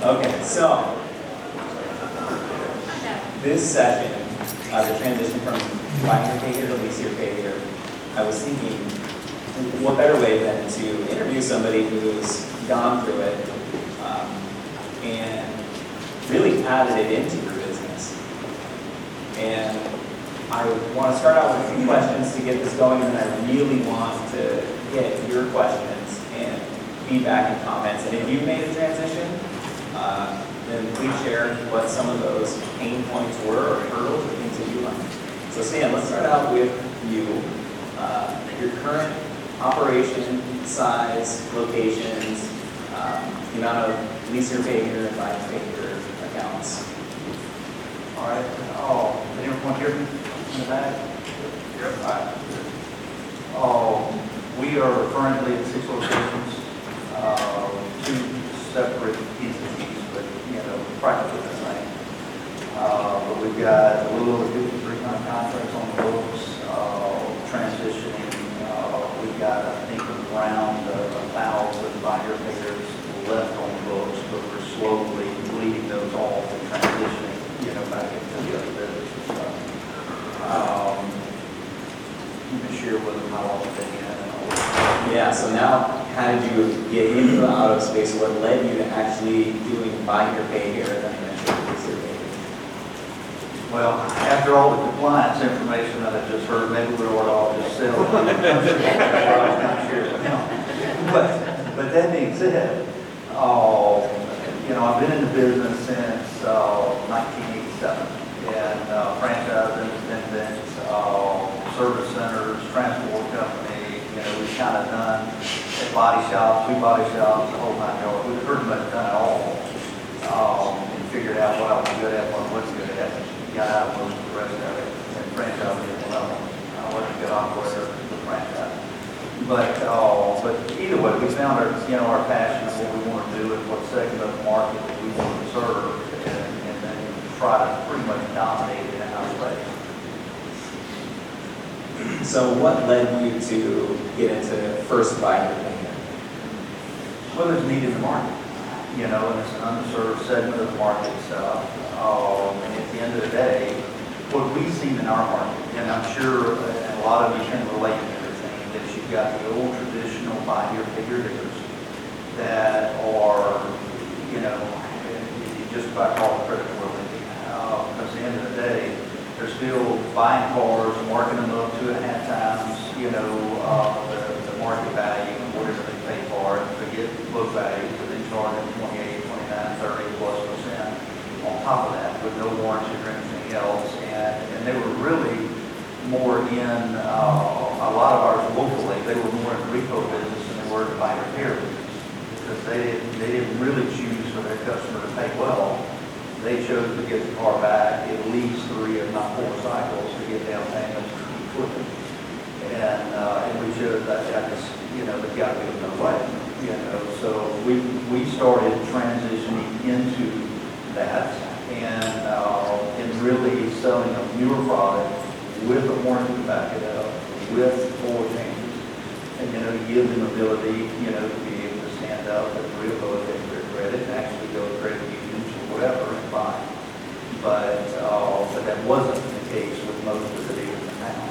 Okay, so this session, the transition from buying your pay here to lease your pay here, I was thinking, what better way than to interview somebody who's gone through it and really added it into your business. And I want to start out with a few questions to get this going, and I really want to get your questions and feedback and comments. And if you've made a transition, then please share what some of those pain points were or hurdles or things that you learned. So Sam, let's start out with you. Your current operation, size, locations, the amount of lease your pay here and buy your pay here accounts. All right. Oh, did everyone hear me in the back? Yep. All right. Oh, we are currently at 6 locations, 2 separate entities, but practically the same. But we've got a little over 53 kind of contracts on the books, transitioning. We've got, I think, around 1,000 buyer payers left on the books, but we're slowly bleeding those off and transitioning, back into the other business and stuff. You can share with them how long they've been in and all that. Yeah, so now how did you get into the auto space? What led you to actually doing buy your pay here and then eventually lease your pay here? Well, after all the compliance information that I just heard, maybe we ought to all just sell it. But that being said, I've been in the business since 1987, and franchise independents, service centers, transport company. We've kind of done at body shops, 2 body shops, the whole 9 yards. We've pretty much done it all, and figured out what I was good at, what I wasn't good at. Got out of most of the rest of it, and franchise didn't know. I wasn't a good operator with franchise. But either way, we found our passion of what we want to do and what segment of the market that we want to serve, and then try to pretty much dominate it in our space. So what led you to get into first buy your pay here? Well, there's need in the market, and it's an underserved segment of the market. And at the end of the day, what we've seen in our market, and I'm sure a lot of you can relate to everything, that you've got the old traditional buy here, pay here dealers that are, you just about call it credit worthy. Because at the end of the day, they're still buying cars, marking them up 2.5 times, the market value, whatever they pay for it. Forget book value, because they charge them 28, 29, 30+% on top of that, with no warranty or anything else. And they were really more in, a lot of ours locally, they were more in the repo business than they were in the buy repair business. Because they didn't really choose for their customer to pay well. They chose to get the car back at least 3, if not 4 cycles to get down payments to keep flipping. And we chose that, they've got to be no way. So we started transitioning into that and really selling a newer product with a warranty to back it up, with 4 changes, and to give them ability, to be able to stand up and rehabilitate their credit and actually go to credit unions or whatever and buy. But that wasn't the case with most of the dealers in town.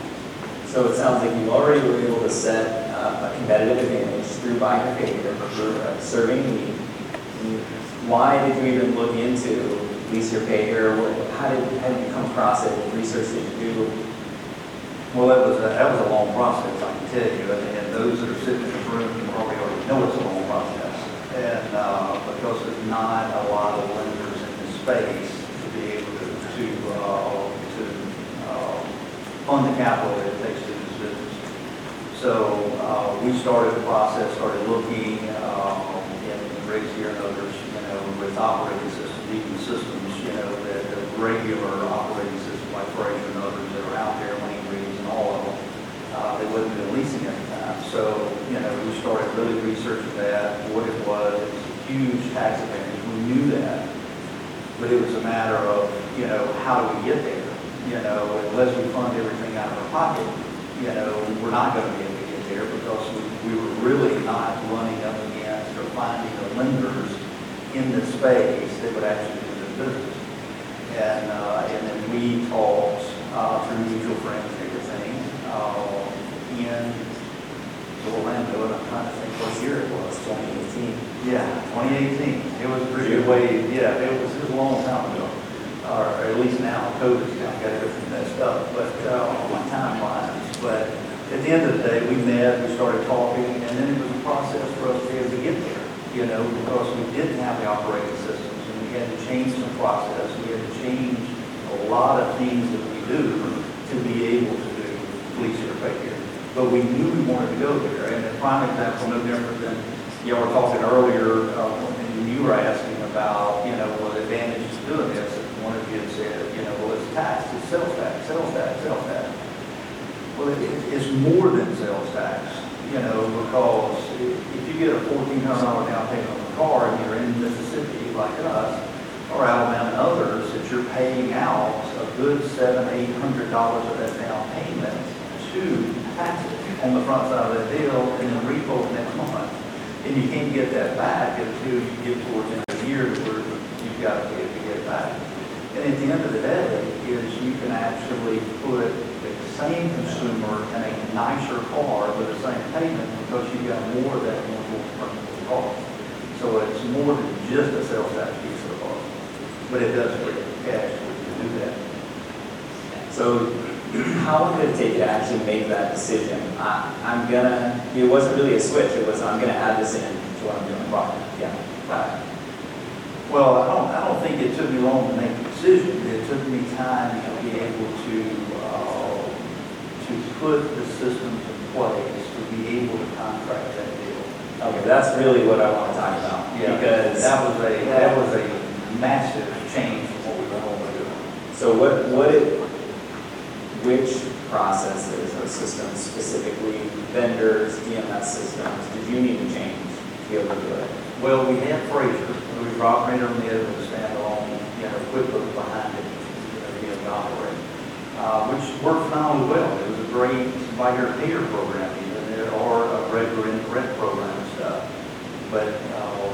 So it sounds like you already were able to set a competitive advantage through buy your pay here for serving a need. Why did you even look into lease your pay here? How did you come across it? What research did you do? Well, that was a long process, I can tell you, and those that are sitting in the room probably already know it's a long process. And because there's not a lot of lenders in this space to be able to fund the capital that it takes to do this business. So we started the process, started looking in Riggs here and others, with operating systems, even systems, that the regular operating systems like Fraser and others that are out there, Lane Riggs and all of them, they wasn't doing leasing at the time. So, we started really researching that, what it was. It was a huge tax advantage. We knew that. But it was a matter of, how do we get there? Unless we fund everything out of our pocket, we're not going to be able to get there because we were really not running up against or finding the lenders in this space that would actually do this business. And then we talked through mutual friends and everything in Orlando, and I'm trying to think what year it was. 2018. Yeah, 2018. It was a pretty good way. Yeah, it was a long time ago, or at least now COVID's kind of got everything messed up. But on my timelines. But at the end of the day, we met, we started talking, and then it was a process for us to be able to get there. You know, because we didn't have the operating systems, and we had to change some process. We had to change a lot of things that we do to be able to do police interface here. But we knew we wanted to go there. And a prime example, no different than you were talking earlier when you were asking about, you know, what advantages of doing this. And one of you had said, you know, well, it's tax, it's sales tax, sales tax, sales tax. Well, it's more than sales tax, you know, because if you get a $1,400 down payment on a car and you're in Mississippi like us, or Alabama and others, that you're paying out a good $700–800 of that down payment to taxes on the front side of that deal, and then repo next month. And you can't get that back until you get towards the end of the year where you've got to be able to get it back. And at the end of the day, is you can actually put the same consumer in a nicer car with the same payment because you've got more of that permanent cost. So it's more than just a sales tax piece of the cost. But it does free cash to do that. So how long did it take you to actually make that decision? It wasn't really a switch, it was, I'm gonna add this in to what I'm doing. Yeah. Right. Well, I don't think it took me long to make the decision. It took me time to be able to put the systems in place to be able to contract that deal. Okay, that's really what I want to talk about. Yeah, because that was a massive change from what we were normally doing. So which processes or systems, specifically vendors, DMS systems, did you need to change to be able to do it? Well, we had Fraser. We were operating on the other with a standalone, you know, QuickBooks behind it, you know, to be able to operate, which worked phenomenally well. It was a great buyer payer program even, or a regular indirect program and stuff. But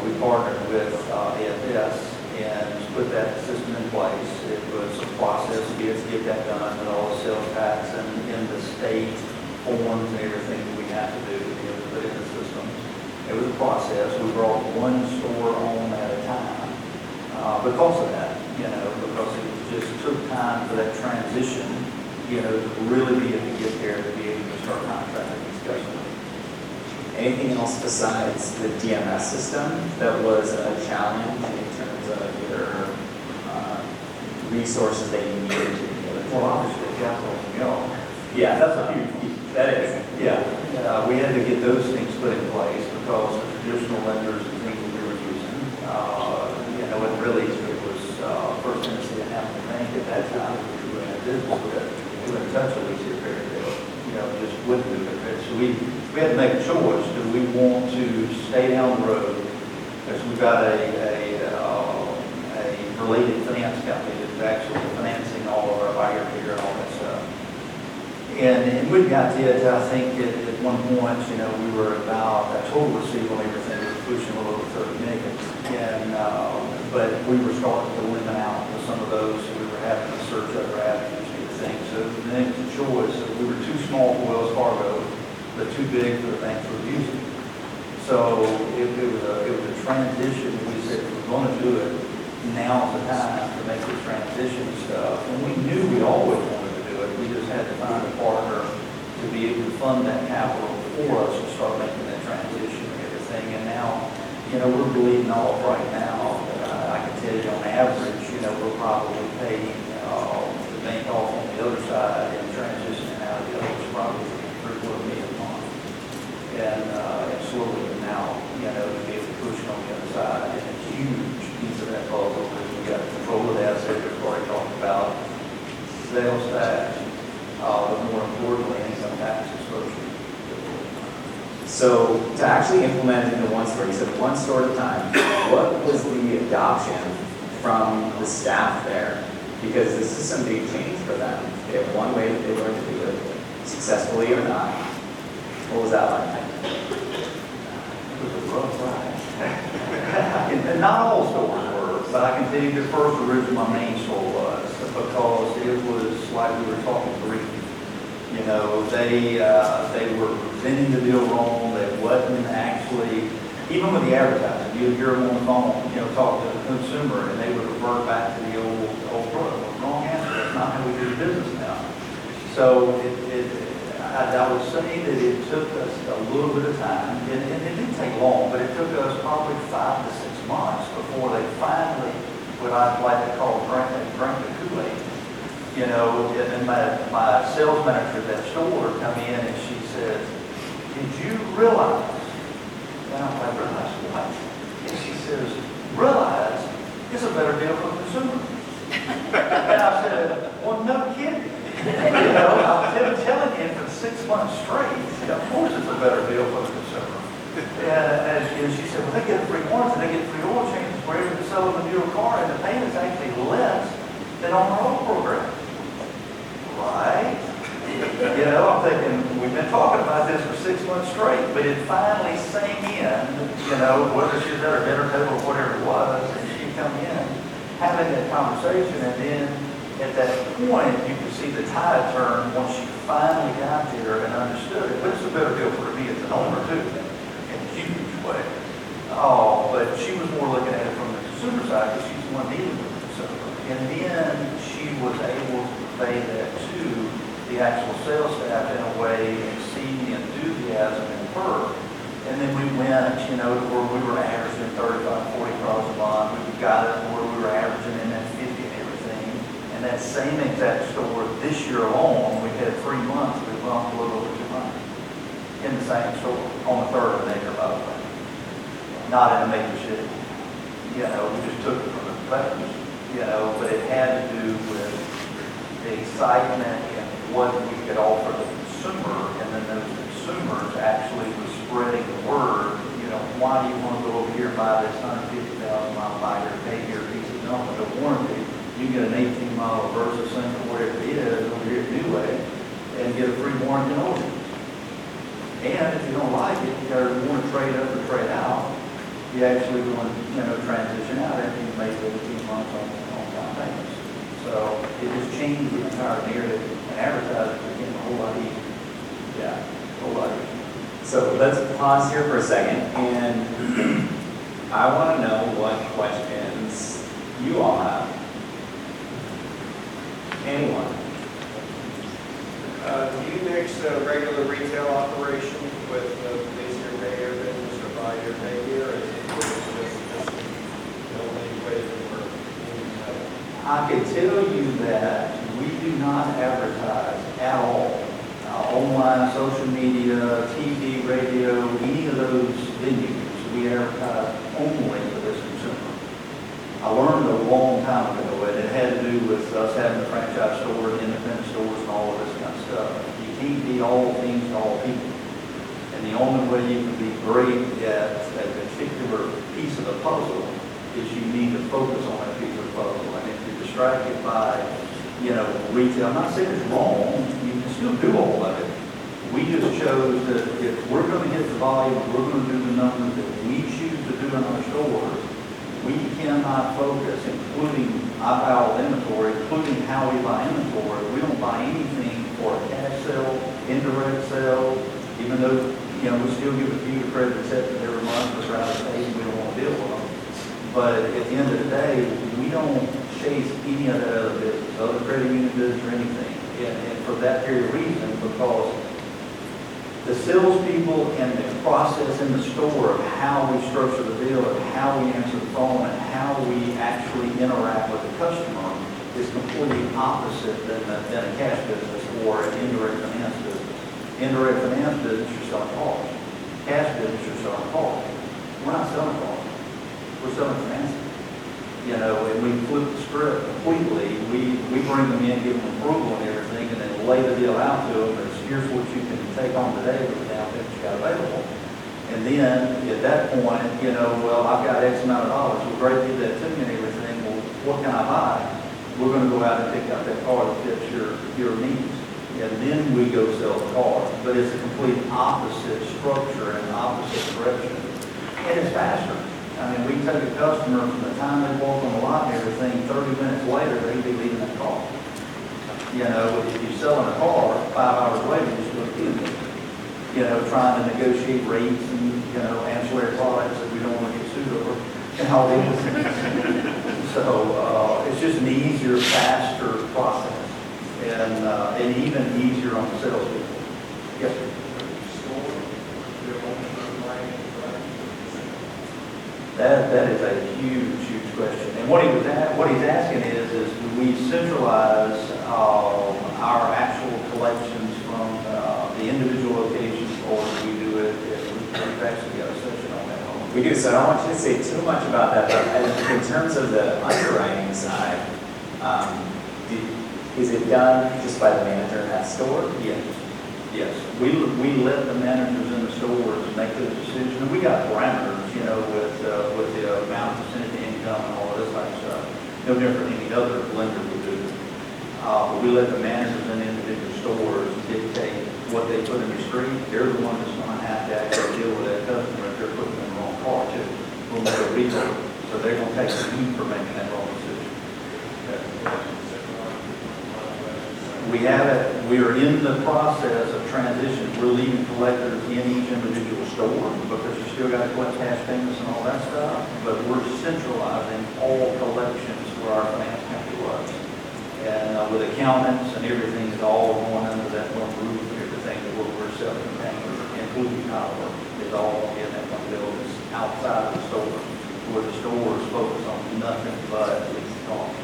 we partnered with AFS and put that system in place. It was a process to get that done, and all the sales tax and in the state forms and everything that we have to do to be able to put in the system. It was a process. We brought one store on at a time because of that, you know, because it just took time for that transition, you know, to really be able to get there, to be able to start contracting these customers. Anything else besides the DMS system that was a challenge in terms of your resources that you needed to be able to? Well, obviously, capital, you know. Yeah, that's a huge. That is. Yeah, we had to get those things put in place because the traditional lenders and things we were using, you know, it was First Tennessee and Hamilton Bank at that time, which we were in business with. We were in touch with these here, you know, just wouldn't do it. So we had to make a choice. Do we want to stay down the road? Because we've got a related finance company that's actually financing all of our buyer here and all that stuff. And we got to it, I think at one point, you know, we were about a total receivable and everything, we were pushing a little over 30 million. And, but we were starting to limit out with some of those, so we were having to search other avenues and everything. So then it's a choice. So we were too small for Wells Fargo, but too big for the banks we were using. So it was a transition. We said, if we're going to do it, now's the time to make this transition stuff. And we knew we always wanted to do it. We just had to find a partner to be able to fund that capital for us to start making that transition and everything. And now, you know, we're bleeding off right now. I can tell you on average, you know, we're probably paying the bank off on the other side and transitioning out of the other is probably $3 million a month. And slowly now, you know, to be able to push on the other side. And a huge piece of that puzzle is we got control of the asset we've already talked about, sales tax, but more importantly, income tax exposure. So to actually implement it into one store, you said one store at a time, what was the adoption from the staff there? Because this is some big change for them. They have one way that they learn to do it, successfully or not. What was that like? It was a rough ride. and not all stores were, but I can tell you the first original my main store was, because it was like we were talking Greek. You know, they were presenting the deal wrong. They wasn't actually, even with the advertising, you'd hear them on the phone, you know, talk to the consumer, and they would revert back to the old wrong answer. That's not how we do business now. So I would say that it took us a little bit of time, and it didn't take long, but it took us probably 5 to 6 months before they finally, what I'd like to call drank the Kool-Aid. You know, and then my sales manager at that store come in and she says, "Did you realize?" And I'm like, "Realize what?" And she says, "Realize it's a better deal for the consumer." And I said, "Well, no kidding." You know, I've been telling you for 6 months straight, of course it's a better deal for the consumer. And she said, "Well, they get a free warranty, they get free oil changes wherever they sell them a new car, and the payment's actually less than on our old program." Right? You know, I'm thinking, we've been talking about this for 6 months straight, but it finally sank in, you know, whether she was at her dinner table or whatever it was, and she come in, having that conversation, and then at that point, you could see the tide turn once she finally got there and understood it. But it's a better deal for me as an owner, too, in a huge way. Oh, but she was more looking at it from the consumer side, because she's the one dealing with the consumer. And then she was able to convey that to the actual sales staff in a way and see the enthusiasm in her. And then we went, you know, to where we were averaging 35, 40 cars a month. We got it where we were averaging in that 50 and everything. And that same exact store this year alone, we had 3 months, we bumped a little over 200 in the same store on a third of an acre, by the way. Not in a major city. You know, we just took it from the competitors. You know, but it had to do with the excitement and what we could offer the consumer, and then those consumers actually were spreading the word. You know, why do you want to go over here and buy this 150,000 mile bike or pay your piece of junk with a warranty? You get an 18-mile versus something where it is over here anyway, and get a free warranty over. And if you don't like it, or want to trade up or trade out, you actually want to, you know, transition out after you make 18 months on time payments. So it just changed the entire narrative, and advertising became a whole lot easier. Yeah, a whole lot easier. So let's pause here for a second, and I want to know what questions you all have. Anyone? Do you mix regular retail operation with lease your pay your business or buy your pay here? Or is it just the only way that we're doing that? I can tell you that we do not advertise at all. Online, social media, TV, radio, any of those venues, we advertise only for this consumer. I learned a long time ago, and it had to do with us having a franchise store, independent stores, and all of this kind of stuff. You can't be all things to all people. And the only way you can be great at a particular piece of the puzzle is you need to focus on that piece of the puzzle. And if you're distracted by, you know, retail, I'm not saying it's wrong, you can still do all of it. We just chose that if we're going to hit the volume, we're going to do the numbers that we choose to do in our stores, we cannot focus, including I buy all the inventory, including how we buy inventory. We don't buy anything for a cash sale, indirect sale, even though, you know, we still give a few credit acceptance every month for out of state and we don't want to deal with them. But at the end of the day, we don't chase any of that other business, other credit union business or anything. And for that very reason, because the salespeople and the process in the store of how we structure the deal and how we answer the phone and how we actually interact with the customer is completely opposite than a cash business or an indirect finance business. Indirect finance business, you're selling cars. Cash business, you're selling cars. We're not selling cars. We're selling financing. You know, and we flip the script completely. We bring them in, give them approval and everything, and then lay the deal out to them. And here's what you can take on today with the down payment you got available. And then at that point, you know, well, I've got X amount of dollars. Well, great, give that to me and everything. Well, what can I buy? We're going to go out and pick out that car that fits your needs. And then we go sell the car. But it's a complete opposite structure and opposite direction. And it's faster. I mean, we take a customer from the time they walk on the lot and everything, 30 minutes later, they'd be leaving that car. You know, if you're selling a car, 5 hours later, you're still doing it. You know, trying to negotiate rates and, you know, ancillary products that we don't want to get sued over and all these. So, it's just an easier, faster process and even easier on the salespeople. Yes, sir. That is a huge question. And what he's asking is do we centralize our actual collections from the individual locations, or do we do it? We've actually got a session on that. We do, so I don't want you to say too much about that, but in terms of the underwriting side, is it done just by the manager in that store? Yes. Yes, we let the managers in the stores make those decisions. And we got parameters, you know, with the amount of percentage of income and all of this type of stuff. No different than any other lender would do. But we let the managers in the individual stores dictate what they put in the street. They're the ones that's going to have to actually deal with that customer if they're putting in the wrong car too. We'll make a retailer, so they're going to take the heat for making that wrong decision. We have it. We are in the process of transition. We're leaving collectors in each individual store because you still got to collect cash payments and all that stuff. But we're centralizing all collections for our finance company was. And with accountants and everything, it's all going under that one roof and everything that we're self-contained, including our work. It's all in that one building outside of the store, where the stores focus on nothing but lease cost.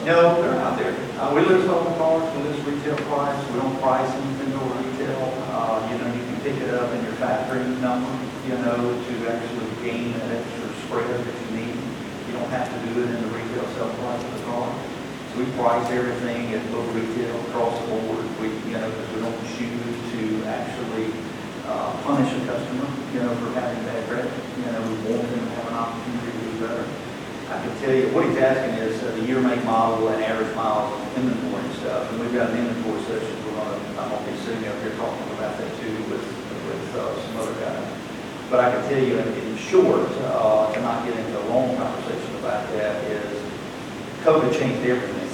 No, they're not there. We list all the cars, we list retail price, we don't price anything over retail. You know, you can pick it up in your factory number, you know, to actually gain that extra spread that you need. You don't have to do it in the retail sell price of the car. So we price everything at low retail across the board. We, you know, because we don't choose to actually punish a customer, you know, for having bad credit. You know, we want them to have an opportunity to do better. I can tell you, what he's asking is the year, make, model, and average miles of inventory and stuff. And we've got an inventory session. I'm going to be sitting up here talking about that too with some other guys. But I can tell you in short, to not get into a long conversation about that, is COVID changed everything.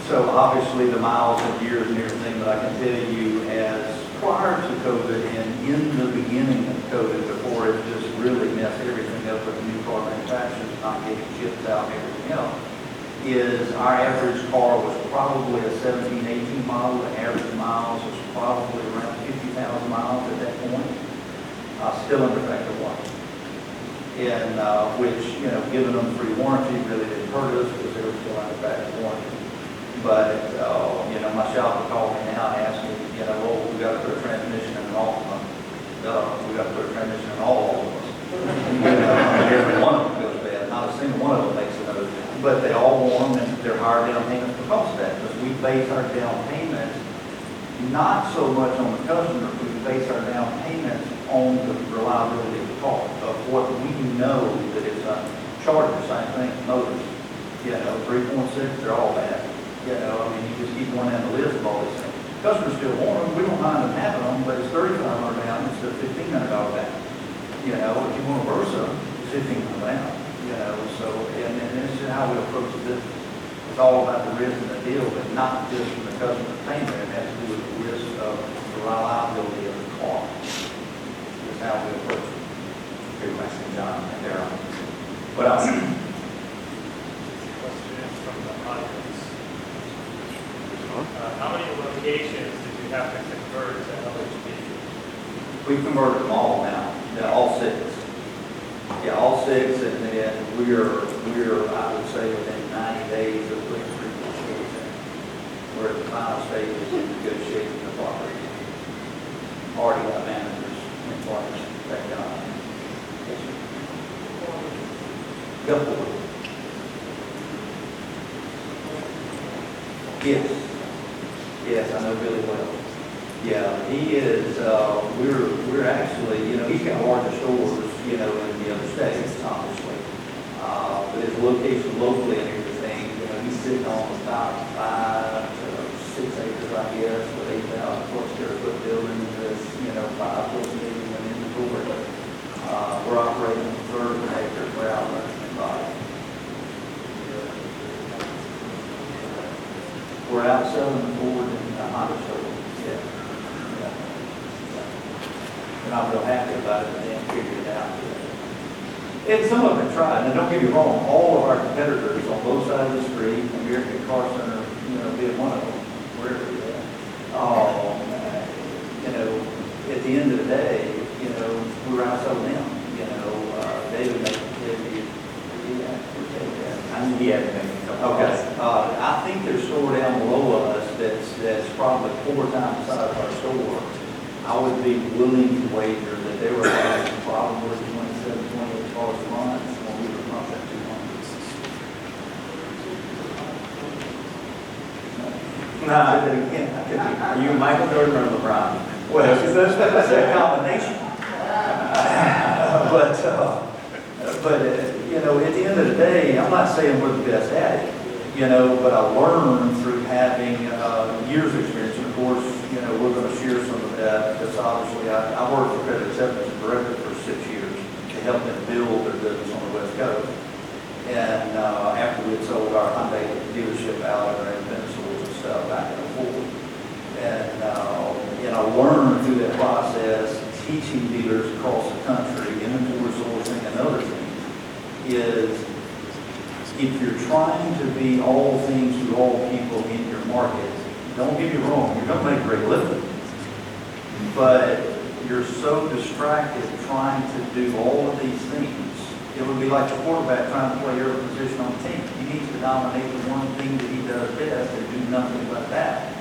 So obviously the miles and years and everything, but I can tell you as prior to COVID and in the beginning of COVID, before it just really messed everything up with the new car manufacturers not getting chips out and everything else, is our average car was probably a 17, 18 model. The average miles was probably around 50,000 miles at that point, still under factor one. And which, you know, giving them free warranty really didn't hurt us because they were still under factor warranty. But, you know, my shop would call me now and ask me, you know, well, we got to put a transmission in all of them. We got to put a transmission in all of us. You know, every one of them goes bad. Not a single one of them makes another. But they all want them, and their higher down payments because of that. Because we base our down payments not so much on the customer, but we base our down payments on the reliability of the car, of what we know that it's a charger, same thing, motors. You know, 3.6, they're all bad. You know, I mean, you just keep going down the list of all these things. Customers still want them. We don't mind them having them, but it's $3,500 down instead of $1,500 down. You know, if you want a Versa, it's $1,500 down. You know, so, and this is how we approach the business. It's all about the risk and the deal, but not just from the customer's payment. It has to do with the risk of the reliability of the car. That's how we approach it. Good question, John and Darryl. What else? How many locations did you have to convert to LHP? We've converted them all now, all six. Yeah, all six, and then we're, I would say, within 90 days of putting 3 more stores in. We're at the final stages of negotiating the property. Already got managers in place. Thank God. Couple. Yes. Yes, I know really well. Yeah, He is, we're actually, he's got larger stores, in the other states, obviously. But his location locally and everything, he's sitting on about 5 to 6 acres, I guess, with 8,000 plus square foot building, this, 5 plus million in inventory. We're operating a third of an acre, we're out running by. We're out selling the Ford and Honda stores, yeah. And I'm real happy about it, and then figured it out. And some of them tried, and don't get me wrong, all of our competitors on both sides of the street, American Car Center, being one of them, wherever they're at. At the end of the day, we're out selling them, David made I'm the admin. Okay, I think there's a store down below us that's probably 4 times the size of our store. I would be willing to wager that they were averaging probably 27, 28 cars a month when we were not at 200. Nah, are you Michael Jordan or LeBron? Well, that's a combination. But at the end of the day, I'm not saying we're the best at it, but I learned through having years of experience. And of course, we're going to share some of that because obviously I worked for Credit Acceptance Director for 6 years to help them build their business on the West Coast. And after we had sold our Hyundai dealership out of our Venezuela and stuff back in 2004. And I learned through that process, teaching dealers across the country, inventory sourcing and other things, is if you're trying to be all things to all people in your market, don't get me wrong, you're going to make a great living. But you're so distracted trying to do all of these things. It would be like a quarterback trying to play every position on the team. He needs to dominate the one thing that he does best and do nothing but that.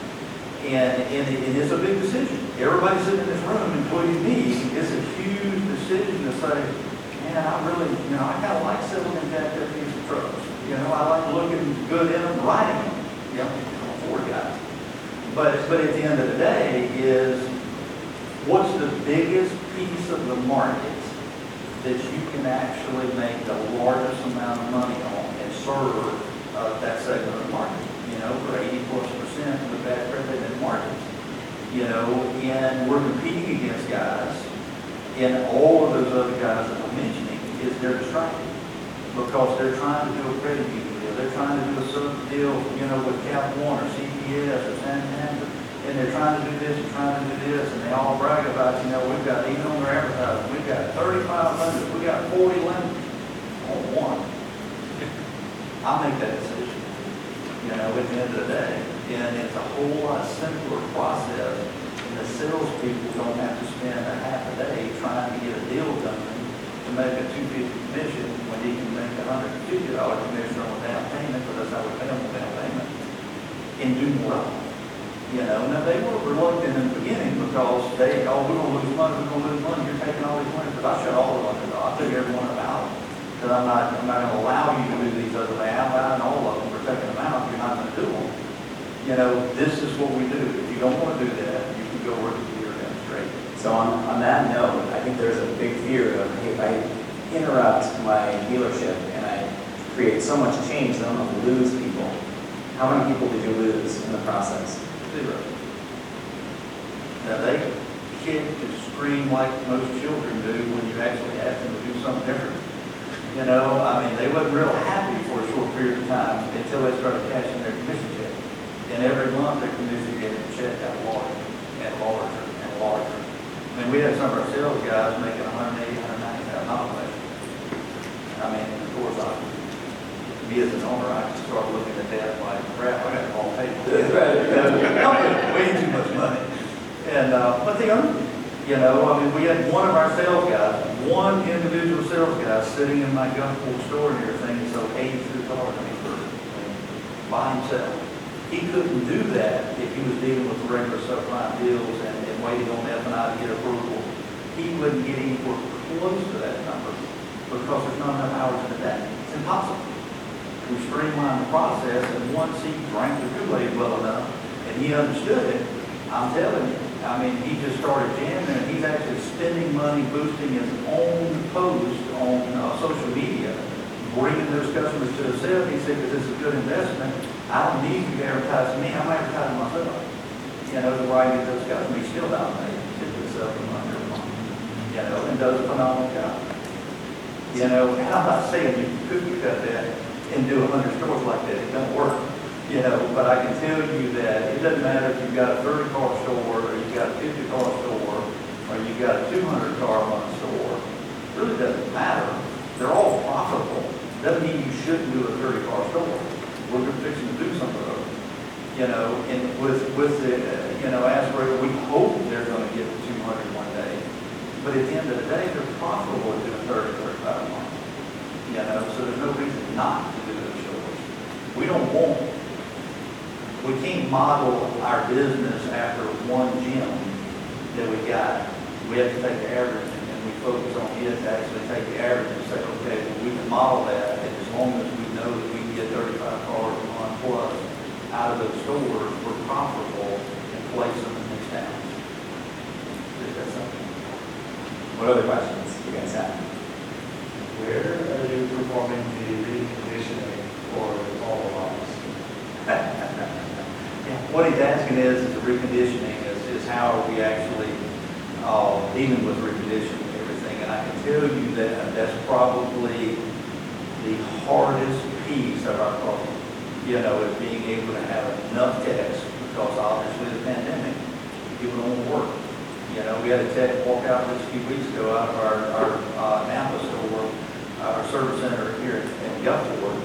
And it's a big decision. Everybody sitting in this room, including me, it's a huge decision to say, man, I really, I kind of like selling and jacked up these trucks. I like looking good in them, riding them. I'm a Ford guy. But at the end of the day is, what's the biggest piece of the market that you can actually make the largest amount of money on and serve that segment of the market? For 80+% of the bad credit in markets. And we're competing against guys, and all of those other guys that I'm mentioning is they're distracted because they're trying to do a credit union deal. They're trying to do a certain deal, with Cap One or CPS or Santander, and they're trying to do this and trying to do this, and they all brag about, we've got, even on their advertising, we've got 3,500, we got 40 lenders on one. I'll make that decision. At the end of the day, and it's a whole lot simpler process, and the salespeople don't have to spend a half a day trying to get a deal done to make a $250 commission when he can make a $150 commission on a down payment, because that's how we pay on the down payment, and do well. Now they were reluctant in the beginning because we're going to lose money, you're taking all these money, because I shut all the money off, I took every one of them out. Because I'm not going to allow you to do these other things. I'm buying all of them. We're taking them out. You're not going to do them. This is what we do. If you don't want to do that, you can go work the dealer demonstration. So on that note, I think there's a big fear of, hey, if I interrupt my dealership and I create so much change that I'm going to lose people. How many people did you lose in the process? 0. Now they kick and scream like most children do when you actually ask them to do something different. They wasn't real happy for a short period of time until they started cashing their commission check. And every month their commission check got larger and larger and larger. We had some of our sales guys making $180,000, $190,000. Of course, me as an owner, I can start looking at that like, crap, I got the wrong pay. I'm making way too much money. But they earned it. We had one of our sales guys, one individual sales guy sitting in my Gulfport store and everything, and sold 83 cars by himself. He couldn't do that if he was dealing with regular subprime deals and waiting on F&I to get approval. He wouldn't get anywhere close to that number because there's not enough hours in the day. It's impossible. We streamlined the process, and once he drank the Kool-Aid well enough and he understood it, I'm telling you, I mean, he just started jamming, and he's actually spending money boosting his own post on social media, bringing those customers to himself. He said, because it's a good investment, I don't need you to advertise me, I'm advertising myself. You know, where I get those customers, he still dominates, gets himself a month every month, you know, and does a phenomenal job. You know, and I'm not saying you can cookie cut that and do 100 stores like that, it don't work. You know, but I can tell you that it doesn't matter if you've got a 30-car store, or you've got a 50-car store, or you've got a 200-car a month store. It really doesn't matter. They're all profitable. Doesn't mean you shouldn't do a 30-car store. We're fixing to do some of those. You know, and with the, you know, aspirator, we hope they're going to get to 200 one day. But at the end of the day, they're profitable at doing 30, 35 a month. You know, so there's no reason not to do those stores. We don't want. We can't model our business after one gym that we got. We have to take the average and we focus on it to actually take the average and say, okay, well, we can model that, and as long as we know that we can get 35 cars a month plus out of those stores, we're profitable and place them in these towns. Is that something? What other questions you guys have? Where are you performing the reconditioning for all the lots? What he's asking is the reconditioning is how are we actually dealing with reconditioning and everything. And I can tell you that that's probably the hardest piece of our problem. You know, is being able to have enough techs, because obviously the pandemic, people don't work. You know, we had a tech walk out just a few weeks ago out of our Napa store, our service center here in Gulfport.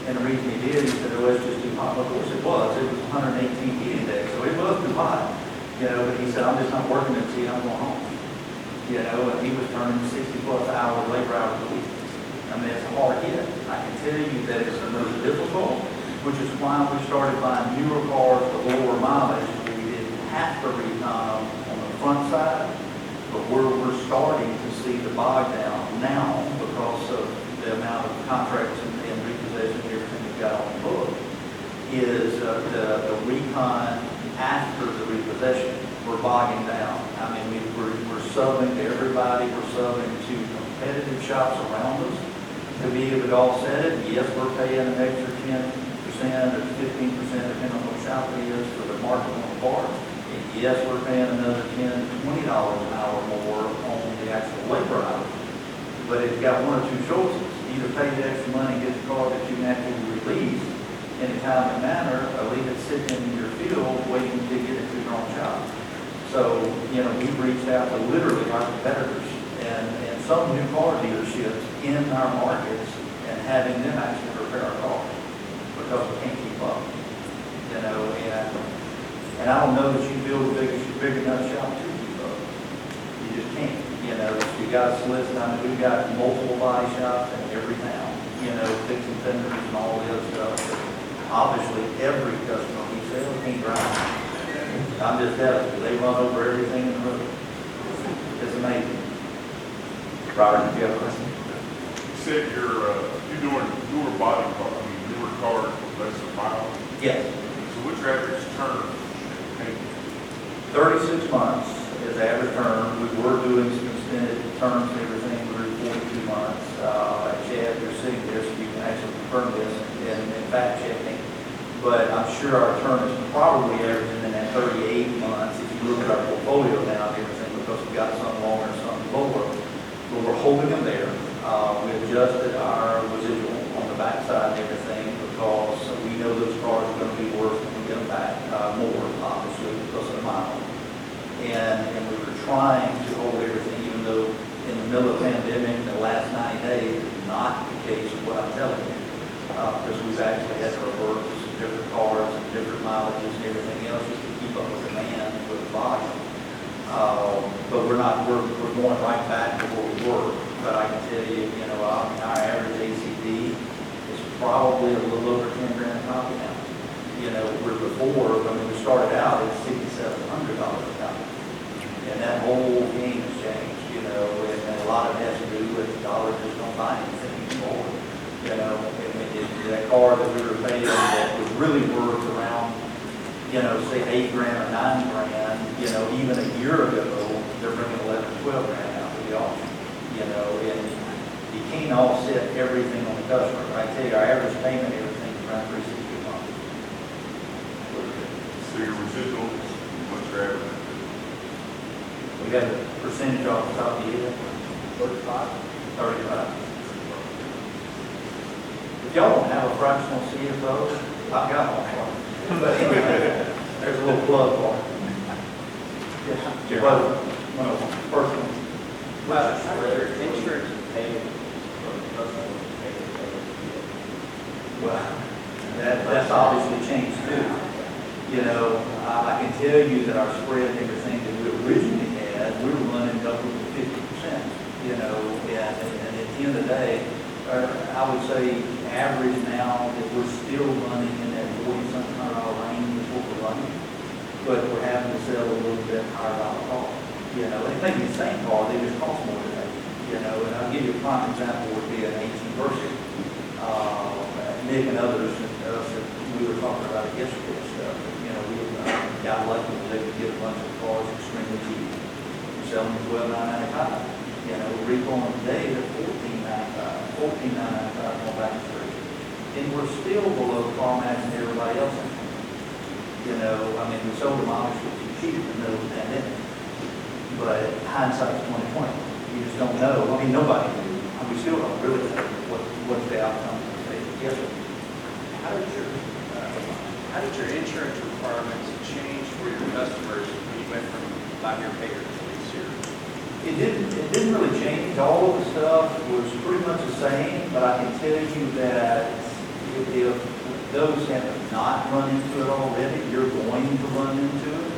And the reason he did, he said, oh, it's just too hot. Of course it was. It was 118 heat index, so it was too hot. You know, but he said, I'm just not working at sea, I'm going home. You know, and he was turning 60-plus hours, labor hours a week. I mean, it's a hard hit. I can tell you that it's the most difficult, which is why we started buying newer cars with lower mileage. We didn't have to recon on the front side, but we're starting to see the bog down now because of the amount of contracts and repossession and everything we've got on the book, is the recon after the repossession. We're bogging down. I mean, we're subbing to everybody. We're subbing to competitive shops around us to be able to offset it. Yes, we're paying an extra 10% or 15%, depending on what shop it is, for the market on the part. And yes, we're paying another $10 to $20 an hour more on the actual labor hour. But it's got one or two choices. Either pay the extra money and get the car that you naturally release in a timely manner, or leave it sitting in your field waiting to get it to your own shop. So, you know, we've reached out to literally our competitors and some new car dealerships in our markets and having them actually repair our cars because we can't keep up. You know, and I don't know that you build a big enough shop to keep up. You just can't. You know, you got to solicit. I mean, we've got multiple body shops in every town, you know, fixing fenders and all the other stuff. But obviously, every customer we sell can't drive. I'm just telling you, they run over everything in the road. It's amazing. Robert, do you have a question? You said you're doing newer body part, I mean, newer cars with less than miles. Yes. So what's your average term? 36 months is the average term. We were doing some extended terms and everything through 42 months. Chad, you're sitting there, so you can actually confirm this in fact checking. But I'm sure our term is probably averaging in that 38 months if you look at our portfolio now and everything, because we've got some longer and some lower. But we're holding them there. We adjusted our residual on the backside and everything because we know those cars are going to be worth when we get them back more, obviously, because of the mile. And we were trying to hold everything, even though in the middle of the pandemic, the last 90 days is not the case of what I'm telling you. Because we've actually had to revert to some different cars and different mileages and everything else just to keep up with demand with the volume. But we're going right back to where we were. But I can tell you, you know, our average ACD is probably a little over 10 grand a copy now. You know, where before, when we started out, it's $6,700 a copy. And that whole game has changed, you know, and a lot of it has to do with the dollar just don't buy anything anymore. You know, that car that we were paying that was really worth around, you know, say 8 grand or 9 grand, You know, even a year ago, they're bringing 11, 12 grand out to the auction. You know, and you can't offset everything on the customer. I tell you, our average payment, everything is around 360 a month. So your residual, what's your average? We got a percentage off the top of the head, 35? 35. If y'all don't have a fractional CFO, I've got one. But anyway, there's a little plug for it. Yeah, well, one of them, personal. Whether insurance is paid for the customer paid. Well, that's obviously changed too. You know, I can tell you that our spread and everything that we originally had, we were running up to 50%, you know, and at the end of the day, I would say average now that we're still running in that $40-something range is what we're running, but we're having to sell a little bit higher dollar car. You know, they may be the same car, they just cost more today. You know, and I'll give you a prime example would be an 18 Versa. Nick and others, we were talking about it yesterday and stuff. You know, we got lucky that they could get a bunch of cars extremely cheap. Selling them $12,995. You know, retailing today at $14,995 on back the street. And we're still below CarMax and everybody else in town. You know, I mean, we sold them obviously too cheap in the middle of the pandemic. But hindsight's 2020. You just don't know. I mean, nobody knew. And we still don't really know what's the outcome of the state. Yes, sir. How did your insurance requirements change for your customers when you went from 5-year payer to lease year? It didn't really change. All of the stuff was pretty much the same, but I can tell you that if those have not run into it already, you're going to run into it.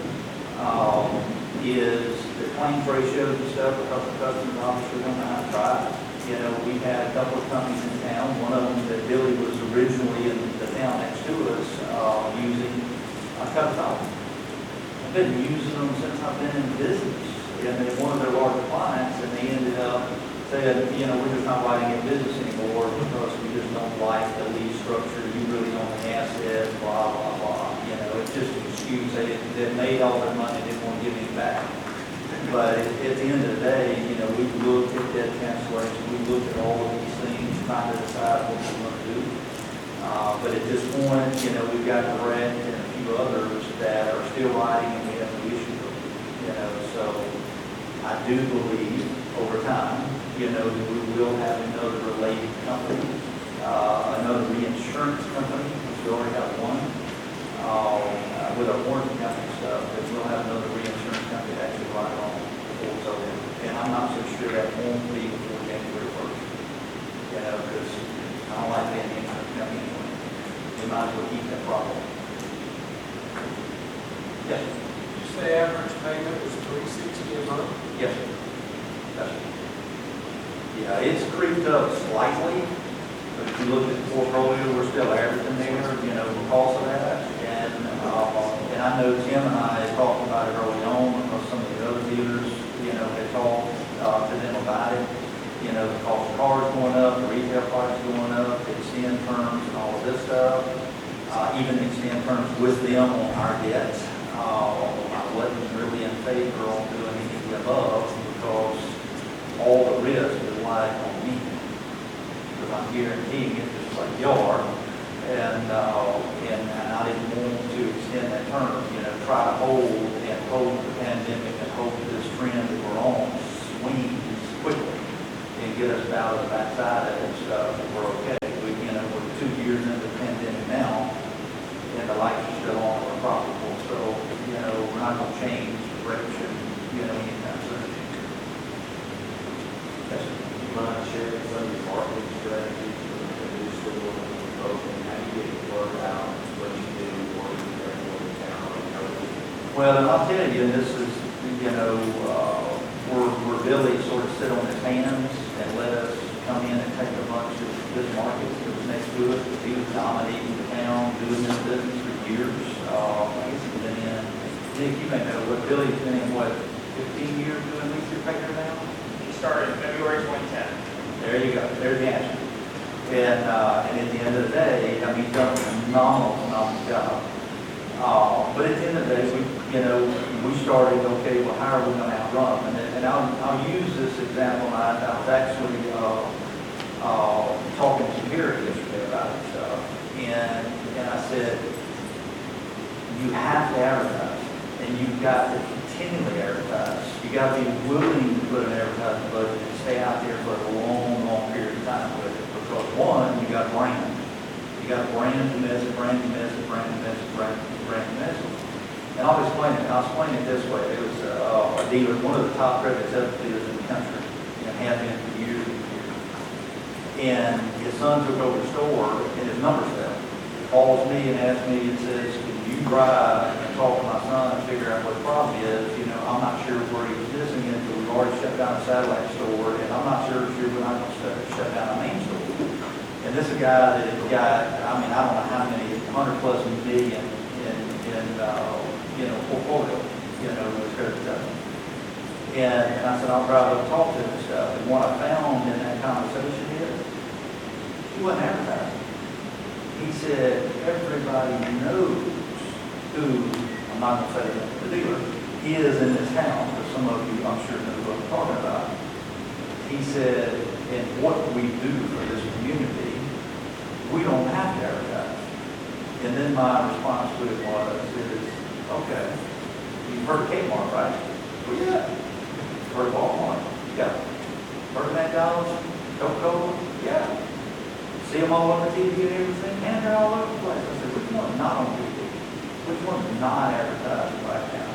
Is the claims ratios and stuff, because the customers obviously don't know how to try it. You know, we had a couple of companies in town, one of them that Billy was originally in the town next to us, using a Capital. I've been using them since I've been in business. And they're one of their larger clients, and they ended up saying, you know, we're just not writing in business anymore because we just don't like the lease structure. You really own the assets, blah, blah, blah. You know, it's just an excuse. They made all their money, they want to give it back. But at the end of the day, you know, we looked at debt cancellation, we looked at all of these things, trying to decide what we're going to do. But at this point, you know, we've got Brett and a few others that are still writing, and we have no issue with them. You know, so I do believe over time, you know, that we will have another related company, another reinsurance company, which we already have one, with our warranty company stuff, that we'll have another reinsurance company that actually write on before so then. And I'm not so sure that won't be before January 1st. You know, because I don't like being the insurance company anyway. We might as well keep that problem. Yes, sir. Did you say average payment was $360 a month? Yes, sir. Yes, sir. Yeah, it's creeped up slightly, but if you look at the portfolio, we're still averaging there, you know, because of that. And I know Tim and I had talked about it early on because some of the other dealers, you know, had talked to them about it. You know, the cost of cars going up, the retail price going up, the extend terms and all of this stuff. Even extend terms with them on our debt. I wasn't really in favor of doing anything above because all the risk is lying on me. Because I'm guaranteeing it just like you are. And I didn't want to extend that term, you know, try to hold the pandemic and hope this trend that we're on swings quickly and get us out of the backside of it and stuff, and we're okay. You know, we're 2 years into the pandemic now, and the lights are still on, we're profitable. So, you know, we're not going to change direction, you know, anytime soon. Yes, sir. Do you mind sharing some of your marketing strategies for the new store and how you get the word out, what you do, what you bring to town, and everything? Well, and I'll tell you, this is, you know, we're really sort of sit on his hands and let us come in and take a bunch of this market that was next to us. He was dominating the town, doing this business for years. I guess he's been in, Nick, you may know, what Billy's been in, what, 15 years doing lease repair now? He started in February 2010. There you go. There's the answer. And at the end of the day, I mean, he's done a phenomenal job. But at the end of the day, we, you know, we started, okay, well, how are we gonna outrun them? And I'll use this example. I was actually, talking to Gary yesterday about it, and I said, you have to advertise, and you've got to continually advertise. You got to be willing to put an advertising budget and stay out there for a long, long period of time with it. Because one, you got brand. You got brand to message, brand to message, brand to message, brand to message. And I'll explain it this way. There was a dealer, one of the top credit sales dealers in the country, and had been for years and years. And his son took over the store, and his numbers fell. He calls me and asks me and says, can you drive and talk to my son and figure out what the problem is? You know, I'm not sure where he was missing it, but we've already shut down a satellite store, and I'm not sure we're not going to shut down a main store. And this is a guy that had got, I mean, I don't know how many, 100+ million in portfolio, with credit stuff. And I said, I'll drive up and talk to him and stuff. And what I found in that conversation is, he wasn't advertising. He said, everybody knows who, I'm not going to say the dealer, is in this town, but some of you, I'm sure, know what I'm talking about. He said, and what we do for this community, we don't have to advertise. And then my response to it was, okay, you've heard of Kmart, right? Well, yeah. Heard of Walmart? Yeah. Heard of McDonald's? Coca-Cola? Yeah. See them all on the TV and everything, and they're all over the place. I said, which one's not on TV? Which one's not advertising right now?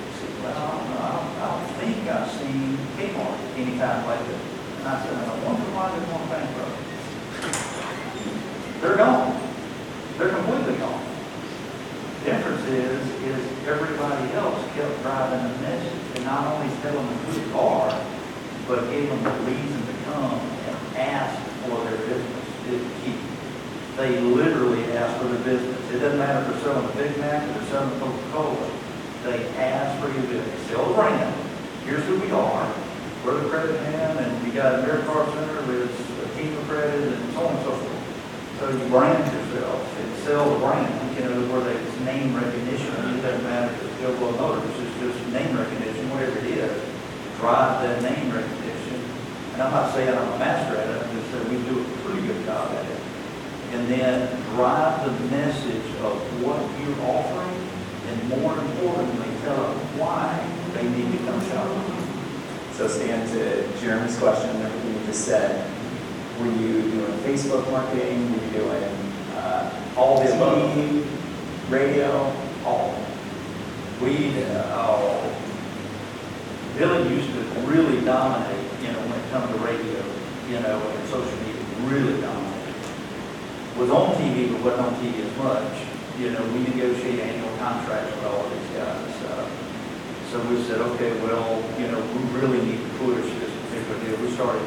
He said, well, I don't know. I don't think I've seen Kmart anytime lately. And I said, I wonder why they're going bankrupt. They're gone. They're completely gone. The difference is everybody else kept driving the message and not only telling them who they are, but gave them the reason to come and ask for their business is key. They literally ask for their business. It doesn't matter if they're selling a Big Mac or they're selling Coca-Cola. They ask for your business. Sell the brand. Here's who we are. We're the credit man, and we got a AmeriCard Center with a team of credit and so on and so forth. So you brand yourself and sell the brand, where it's name recognition. It doesn't matter if it's Gilboa Motors, it's just name recognition, whatever it is. Drive that name recognition. And I'm not saying I'm a master at it, I'm just saying we do a pretty good job at it. And then drive the message of what you're offering, and more importantly, tell them why they need to come shop with you. So Stan, to Jeremy's question, everything you just said, were you doing Facebook marketing? Were you doing All the above. TV, radio? All. Billy used to really dominate, when it comes to radio, and social media, really dominate. Was on TV, but wasn't on TV as much. We negotiate annual contracts with all of these guys. So we said, okay, well, we really need to push this particular deal. We started,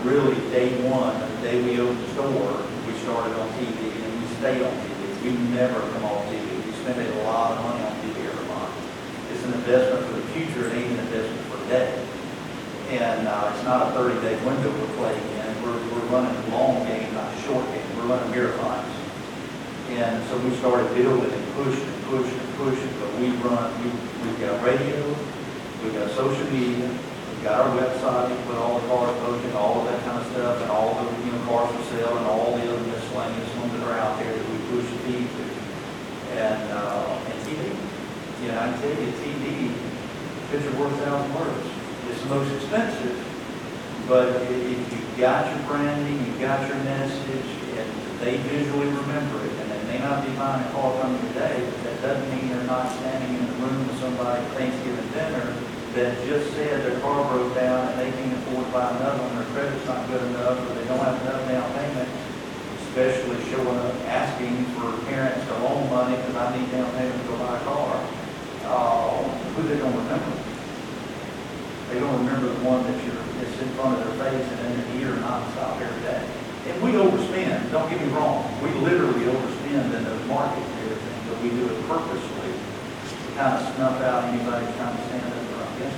really day one, the day we opened the store, we started on TV, and we stayed on TV. We never come off TV. We spend a lot of money on TV every month. It's an investment for the future, it ain't an investment for today. And it's not a 30-day window we're playing in. We're running long game, not short game. We're running marathons. And so we started building and pushing and pushing and pushing. But we've got radio, we've got social media, we've got our website with all the cars posted, all of that kind of stuff, and all the cars for sale, and all the other miscellaneous ones that are out there that we push the feed to. And TV. I can tell you, TV, picture worth 1,000 words. It's the most expensive, but if you've got your branding, you've got your message, and they visually remember it, and they may not be buying a car from you today, but that doesn't mean they're not standing in the room with somebody at Thanksgiving dinner that just said their car broke down and they can't afford to buy another one, their credit's not good enough, or they don't have enough down payment, especially showing up asking for parents to loan money because I need down payment to go buy a car. Who they going to remember? They're going to remember the one that's in front of their face and in their ear nonstop every day. And we overspend, don't get me wrong. We literally overspend in those markets and everything, but we do it purposely to kind of snuff out anybody trying to stand up for us. Yes?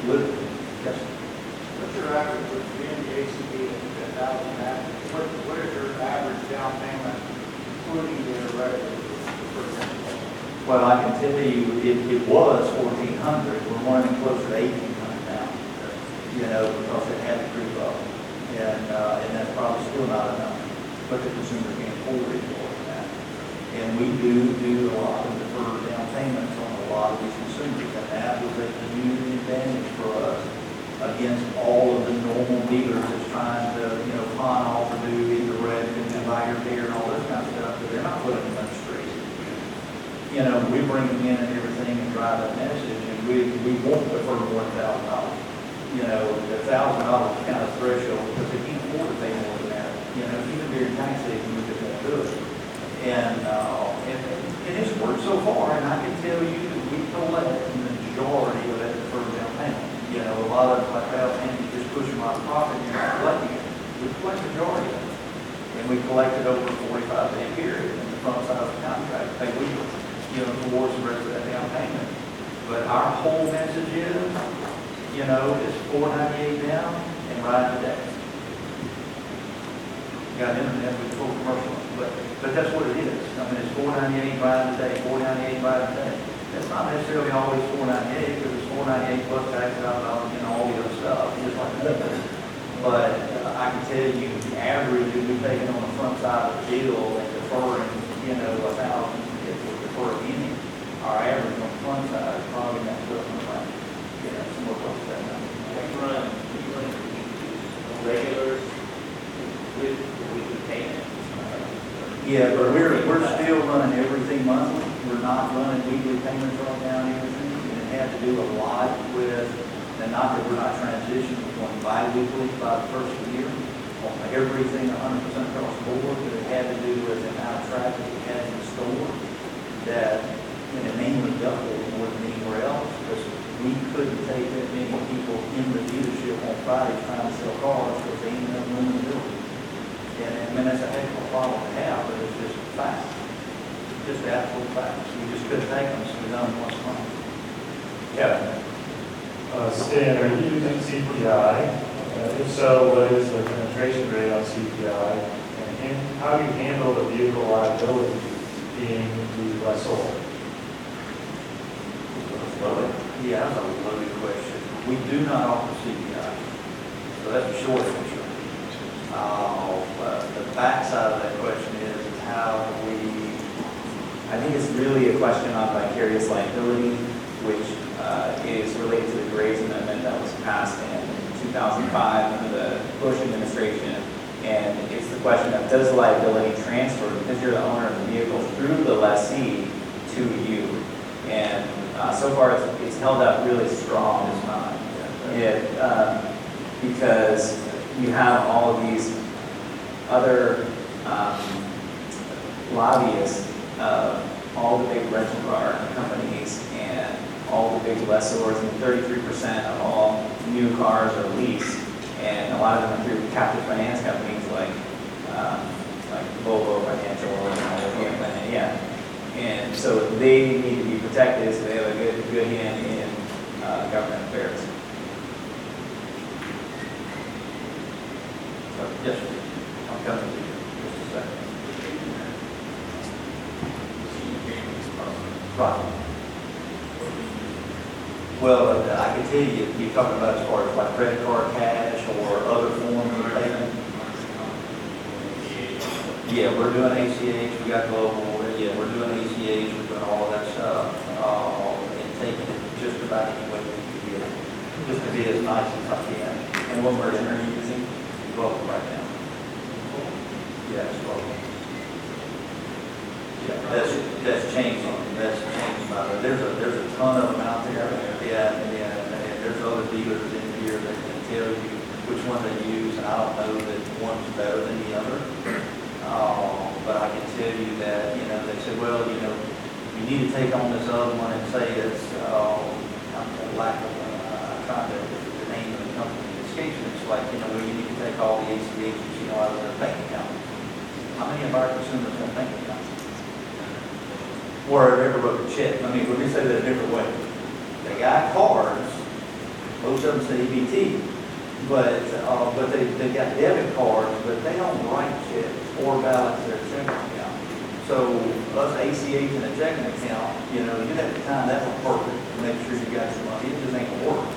Literally. Yes. What's your average with being the ACB at 1,000 back? What is your average down payment, including the regular, for example? Well, I can tell you, it was 1,400, we're running closer to 1,800 now, you know, because it had to creep up. And that's probably still not enough, but the consumer can't afford it more than that. And we do a lot of deferred down payments on a lot of these consumers, and that was a huge advantage for us against all of the normal dealers that's trying to, you know, pawn off or do either red and buy your beer and all this kind of stuff, but they're not putting them on the street. You know, we bring them in and everything and drive that message, and we won't defer more than $1,000. You know, the $1,000 is kind of threshold because they can't afford to pay more than that. You know, even during tax season, we just won't do it. And it's worked so far, and I can tell you that we collect the majority of that deferred down payment. You know, a lot of it's like, well, man, you just push them out of pocket and you're not collecting it. We collect the majority of it. And we collect it over a 45-day period in the front side of the contract, pay weekly, you know, towards the rest of that down payment. But our whole message is, you know, is $498 down and ride the day. Got internet with full commercial, but that's what it is. I mean, it's $498 ride the day, $498 ride the day. It's not necessarily always $498 because it's $498 plus taxes out of, you know, all the other stuff, just like that. But I can tell you the average that we've taken on the front side of the deal and deferring, you know, 1,000 if we defer any, our average on the front side is probably not good on the right. You know, somewhere close to that number. We run regulars with weekly payment. Yeah, but we're still running everything monthly. We're not running weekly payments right now and everything. And it had to do a lot with, and not that we're not transitioning, we're going bi-weekly by the first of the year. On everything 100% across the board, but it had to do with the amount of traffic we had in the store that, and it mainly doubled more than anywhere else because we couldn't take that many people in the dealership on Friday trying to sell cars because they ended up running the building. And I mean, that's a heck of a problem to have, but it's just a fact. Just the absolute fact. We just couldn't take them, so we done once a month. Yeah. Stan, are you using CPI? If so, what is the penetration rate on CPI? And how do you handle the vehicle liability being the lessor? Yeah, that's a loaded question. We do not offer CPI, so that's a short answer. The backside of that question is how we. I think it's really a question on vicarious liability, which is related to the Graves Amendment that was passed in 2005 under the Bush administration. And it's the question of, does liability transfer because you're the owner of the vehicle through the lessee to you? And so far it's held up really strong. It's not. Because you have all of these other lobbyists of all the big rental car companies and all the big lessors, and 33% of all new cars are leased, and a lot of them are through captive finance companies like Volvo Financial and yeah. And so they need to be protected, so they have a good hand in government affairs. Yes, sir. I'll come to you in just a second. Right. Well, I can tell you, you're talking about as far as like credit card cash or other forms of payment. Yeah, we're doing ACH, we got global, yeah, we're doing ACH, we're doing all of that stuff, and taking it just about any way we can get it, just to be as nice as I can. And what version are you using? Global right now. Yeah, it's global. Yeah, that's changing. That's changing. There's a ton of them out there. Yeah, and there's other dealers in here that can tell you which one they use, and I don't know that one's better than the other. But I can tell you that, you know, they said, well, you know, you need to take on this other one and say it's, I'm trying to, the name of the company escapes me. It's like, you know, well, you need to take all the ACH, you know, out of their bank account. How many of our consumers have bank accounts? Or have ever wrote a check? I mean, let me say that a different way. They got cards, most of them say EBT, but they got debit cards, but they don't write checks or balance their checking account. So us ACH and a checking account, you know, you'd have to time that one perfect to make sure you got your money. It just ain't gonna work.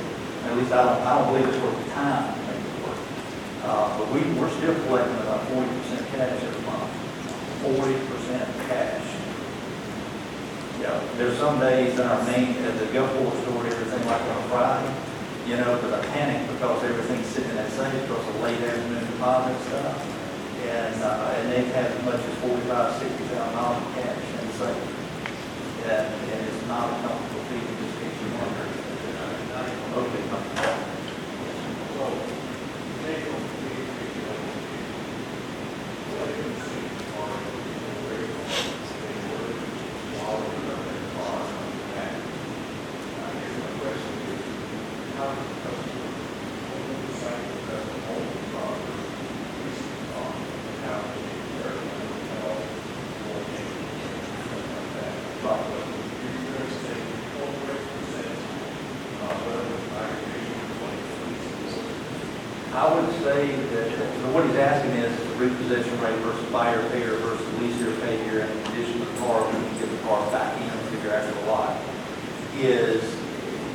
At least I don't believe it's worth the time to make it work. But we're still collecting about 40% cash every month. 40% cash. Yeah, there's some days in our main, at the Gulfport store, everything like on a Friday, you know, because I panic because everything's sitting in that safe because of late afternoon deposit stuff. And they've had as much as $45,000, $60,000 cash in the safe. And it's not a comfortable feeling, just makes you wonder. Okay, comfortable. I would say that what he's asking is the repossession rate versus buyer payer versus leaser payer and the condition of the car when you get the car back into your actual lot is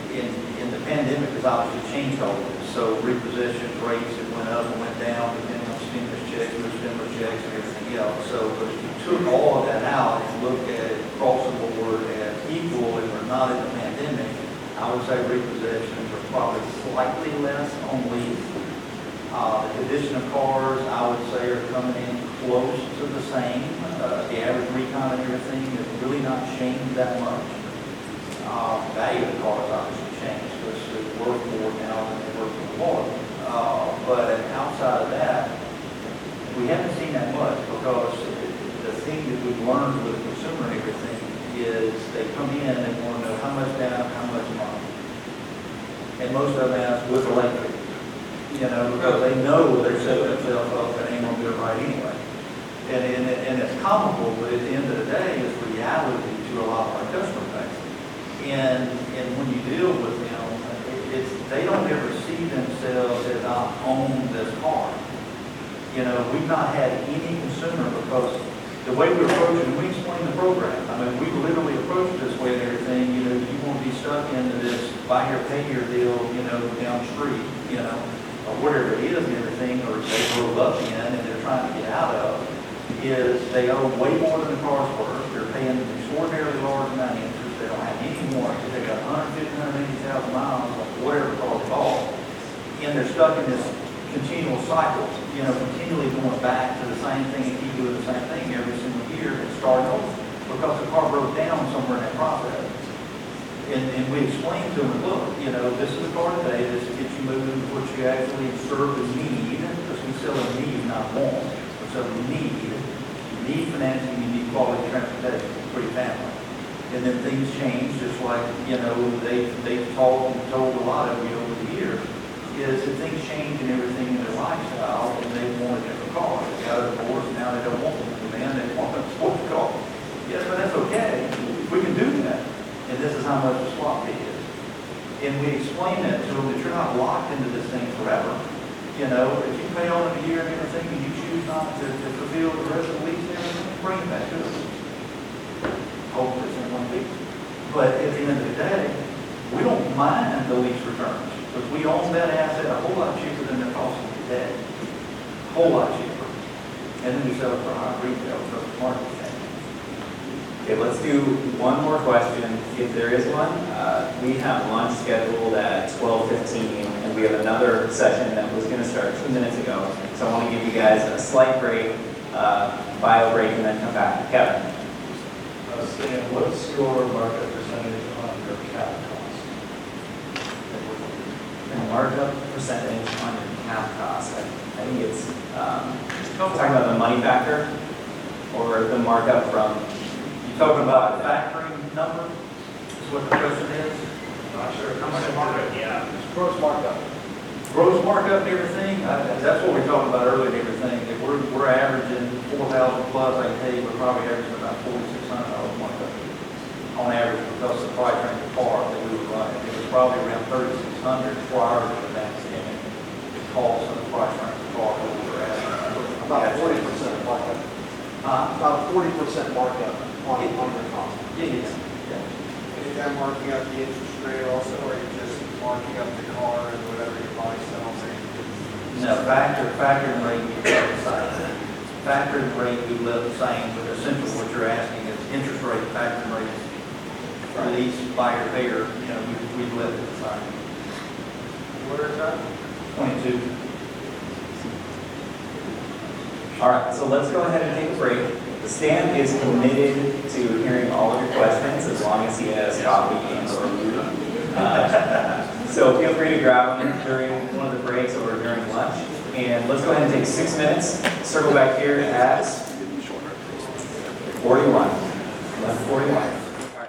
in the pandemic has obviously changed all of this. So repossession rates that went up and went down depending on stimulus checks, stimulus checks and everything else. So if you took all of that out and looked at it across the board as equal and we're not in the pandemic, I would say repossessions are probably slightly less on lease. The condition of cars, I would say, are coming in close to the same. The average recon and everything has really not changed that much. Value of the cars obviously changed because they worth more now than they worth before. But outside of that, we haven't seen that much because the thing that we've learned with the consumer and everything is they come in and they want to know how much down, how much money. And most of them ask, what's the late fee? You know, because they know they're setting themselves up and ain't gonna do it right anyway. And it's comical, but at the end of the day, it's reality to a lot of our customer base. And when you deal with them, they don't ever see themselves as I own this car. You know, we've not had any consumer because the way we approach it, we explain the program. I mean, we literally approach it this way and everything. You know, you won't be stuck into this buy your pay your deal, you know, down the street, you know, or whatever it is and everything, or they grew up in and they're trying to get out of, is they owe way more than the car's worth. They're paying an extraordinarily large amount of interest. They don't have any more because they got 150,000, 180,000 miles on whatever car they bought. And they're stuck in this continual cycle, you know, continually going back to the same thing and keep doing the same thing every single year and starting over because the car broke down somewhere in that process. And we explained to them, look, you know, this is the car today, this gets you moving to what you actually serve and need, because we sell a need, not want. We sell a need. You need financing, you need quality transportation for your family. And then things change, just like, you know, they've told a lot of you over the years, is that things change and everything in their lifestyle, and they want a different car. They got a divorce, now they don't want one. Man, they want a sports car. Yes, but that's okay. We can do that. And this is how much the swap fee is. And we explain that to them that you're not locked into this thing forever. You know, if you pay on it a year and everything and you choose not to fulfill the rest of the lease and everything, bring it back to us. Hopefully it's in one piece. But at the end of the day, we don't mind the lease returns because we own that asset a whole lot cheaper than they're costing today. A whole lot cheaper. And then we sell it for high retail because the market thing. Okay, let's do one more question, if there is one. We have lunch scheduled at 12:15, and we have another session that was going to start 2 minutes ago. So I want to give you guys a slight break, bio break, and then come back. Kevin. Stan, what's your markup percentage on your cap cost? The markup percentage on your cap cost, I think it's talking about the money factor or the markup from. Talking about the factoring number is what the question is? Not sure. How much markup? Yeah. Gross markup. Gross markup and everything, that's what we were talking about earlier and everything. That we're averaging 4,000 plus, I can tell you, we're probably averaging about $4,600 markup on average because of the price range of car that we were running. It was probably around $3,600 prior to the pandemic. The cost of the price range of car that we were at. About 40% markup. About 40% markup on your cost. Yeah. Is that marking up the interest rate also, or are you just marking up the car and whatever you buy, sell, No, factoring rate we left the same. Factoring rate we left the same, but essentially what you're asking is interest rate, factoring rate, lease, buyer, payer, you know, we've left it the same. Where is that? 22. All right, so let's go ahead and take a break. Stan is committed to hearing all of your questions as long as he has coffee and or food. So feel free to grab them during one of the breaks or during lunch. And let's go ahead and take 6 minutes. Circle back here at 41. 11:41.